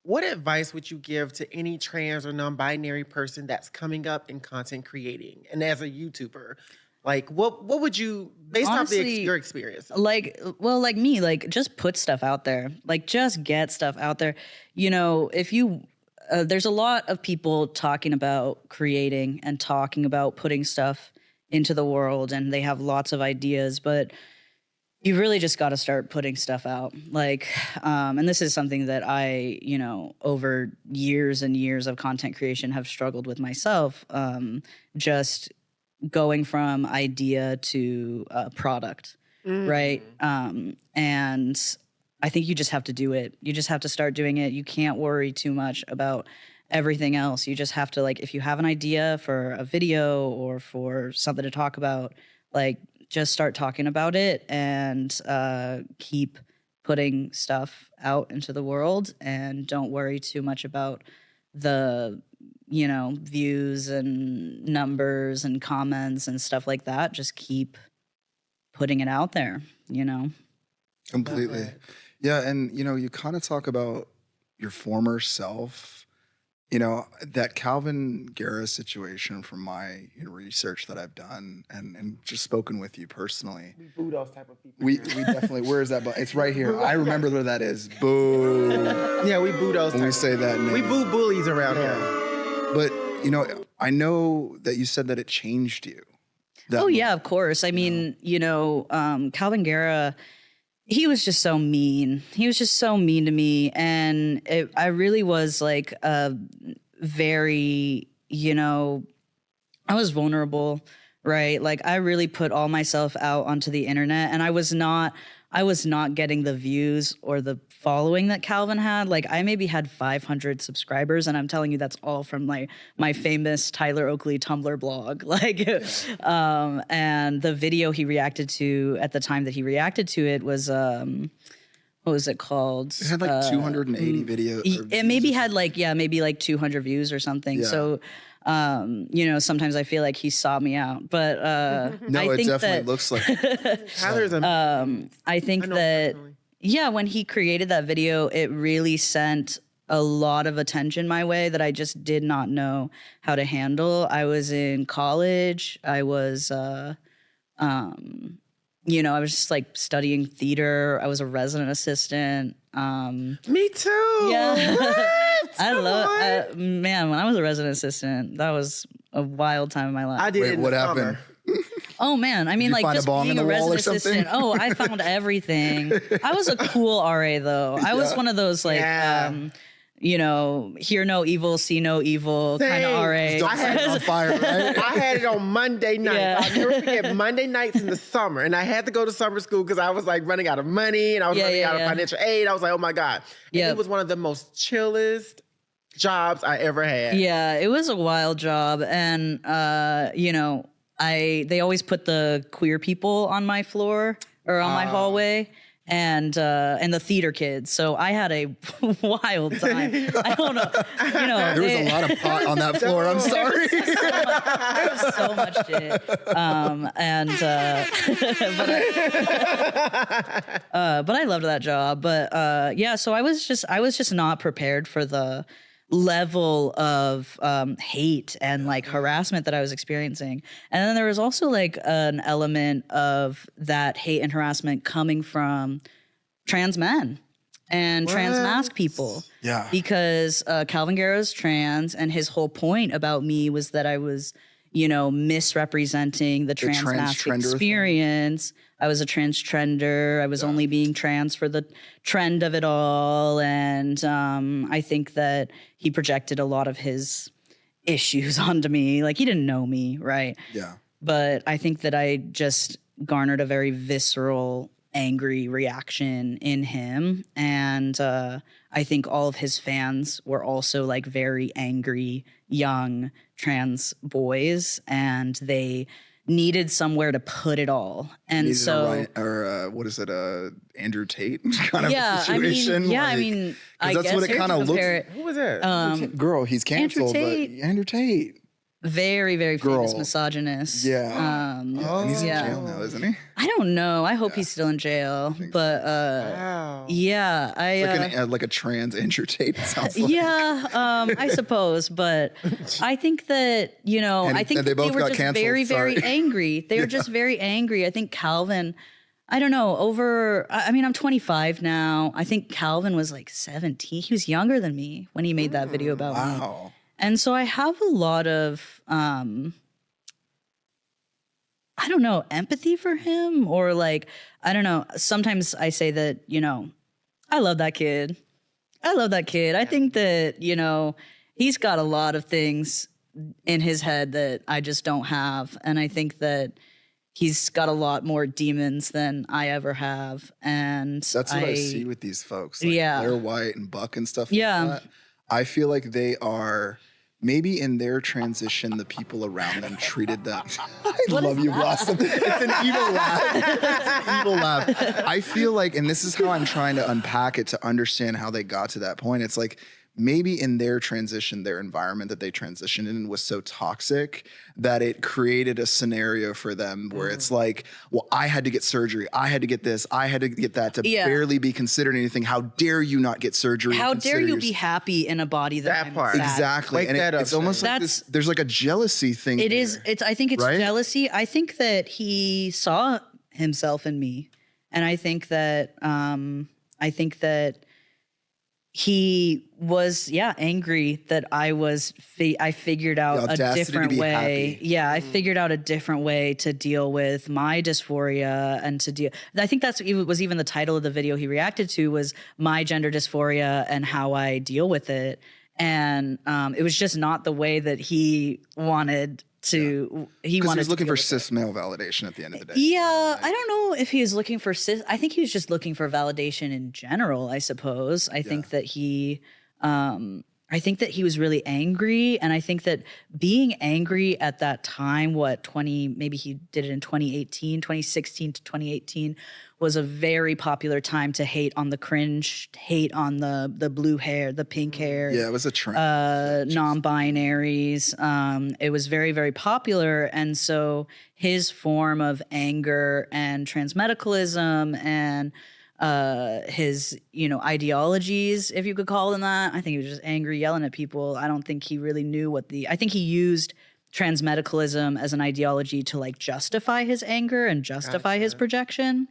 What advice would you give to any trans or non-binary person that's coming up in content creating and as a YouTuber? Like, what would you, based off your Honestly, experience? like me, like just put stuff out there. Like just get stuff out there. If you there's a lot of people talking about creating and talking about putting stuff into the world and they have lots of ideas, but you really just got to start putting stuff out. And this is something that I, over years and years of content creation have struggled with myself. Just going from idea to product, right? Mhm. And I think you just have to do it. You just have to start doing it. You can't worry too much about everything else. You just have to, like, if you have an idea for a video or for something to talk about, like, just start talking about it and keep putting stuff out into the world, and don't worry too much about the views and numbers and comments and stuff like that. Just keep putting it out there. Love Completely. that. Yeah, and you kind of talk about your former self. That Calvin Guerra situation from my research that I've done and just spoken with you personally. We boo those type of people. We definitely, where is that? But it's right here. I remember where that is. Boo. Yeah, we boo those. When we say that name. We boo bullies around here. But I know that you said that it changed you. Oh yeah, of course. I mean, Calvin Guerra, he was just so mean. He was just so mean to me, and I really was like a very, I was vulnerable, right? Like I really put all myself out onto the internet, and I was not getting the views or the following that Calvin had. Like I maybe had 500 subscribers, and I'm telling you that's all from like my famous Tyler Oakley Tumblr blog. And the video he reacted to at the time that he reacted to it was what was it called? It had like 280 videos. It maybe had maybe like 200 views or something. Yeah. So sometimes I feel like he saw me out, but No, I it think definitely that, looks like Tyler's a. I think I know that personally. when he created that video, it really sent a lot of attention my way that I just did not know how to handle. I was in college. I was I was just like studying theater. I was a resident assistant. Me too. Yeah. What? I Come love, on. man, when I was a resident assistant, that was a wild time in my life. I did. Wait, it in what the happened? summer. Oh man, I mean, you like find a just bong in being a the wall or resident something? assistant. Oh, I found everything. I was a cool RA though. I was Yeah. one of those like, Yeah. hear no evil, see no evil kind of Same. RA. Don't set it on fire, right? I had it on Monday nights. Yeah. I'll never forget Monday nights in the summer. And I had to go to summer school because I was like running out of money and I was running out of financial aid. I was like, oh my God. And Yep. it was one of the most chillest jobs I ever had. Yeah, it was a wild job, and they always put the queer people on my floor or on my hallway. And the theater kids. So I had a wild time. I don't know. There was a lot of pot on that floor. I'm sorry. There was so much shit. But I loved that job. But so I was just not prepared for the level of hate and like harassment that I was experiencing. And then there was also like an element of that hate and harassment coming from trans men and trans masc people. Yeah. Because Calvin Guerra's trans, and his whole point about me was that I was, misrepresenting the trans masc trender thing. experience. I was a trans trender. I was only being trans for the trend of it all. And I think that he projected a lot of his issues onto me. Like he didn't know me, right? Yeah. But I think that I just garnered a very visceral, angry reaction in him. And I think all of his fans were also like very angry, young trans boys, and they needed somewhere to put it all. And Needed so, what is it? Andrew Tate kind of yeah, situation. I mean, I that's guess what it here kind to of compare looks. it. Who was that? Girl, he's canceled. Tate. But Andrew Tate. Very, very famous Girl. misogynist. Yeah. And he's in yeah. jail now, isn't he? I don't know. I hope he's still in jail. But Wow. yeah, Like a trans Andrew Tate, it sounds like. yeah, I suppose. But I think that, And I think they that both they were got just canceled, very, very sorry. angry. They were just very angry. I think Calvin, I don't know, I'm 25 now. I think Calvin was like 17. He was younger than me when he made that video about me. Wow. And so I have a lot of, I don't know, empathy for him, or like, I don't know. Sometimes I say that, I love that kid. I love that kid. I think that, he's got a lot of things in his head that I just don't have. And I think that he's got a lot more demons than I ever have. And That's what I see with these folks. Like Yeah. Blair White and Buck and stuff like Yeah. that. I feel like they are maybe in their transition, the people around them treated them. I love you, Blossom. It's an evil laugh. It's an evil laugh. I feel like, and this is how I'm trying to unpack it to understand how they got to that point. It's like maybe in their transition, their environment that they transitioned in was so toxic that it created a scenario for them where it's like, well, I had to get surgery. I had to get this. I had to get that to Yeah. barely be considered anything. How dare you not get surgery? How and dare consider you yours- be happy in a body that, That I'm part. sad? Exactly. Wake And that up, it's almost Shay. like this, there's like a jealousy thing. It is. there. I think it's Right? jealousy. I think that he saw himself in me, and I think that he was angry that I was. I figured out a audacity to different be way. happy. Yeah, I figured out a different way to deal with my dysphoria and to deal. I think was even the title of the video he reacted to was my gender dysphoria and how I deal with it. And it was just not the way that he wanted to. He Because wanted he was looking to deal for with it. cis male validation at the end of the day. Yeah, I don't know if he was looking for cis. I think he was just looking for validation in general, I suppose. I think that he was really angry, and I think that being angry at that time, maybe he did it in 2016 to 2018 was a very popular time to hate on the cringe, hate on the blue hair, the pink hair. Yeah, it was a trend. Non-binaries. It was very, very popular. And so his form of anger and transmedicalism and his, ideologies, if you could call them that, I think he was just angry, yelling at people. I don't think he really knew I think he used transmedicalism as an ideology to like justify his anger and justify his projection.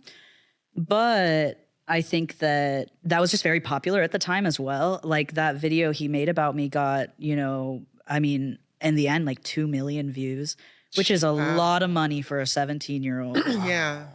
But I think that was just very popular at the time as well. Like that video he made about me got, in the end, like 2 million views, which is a lot of money for a 17-year-old. Yeah.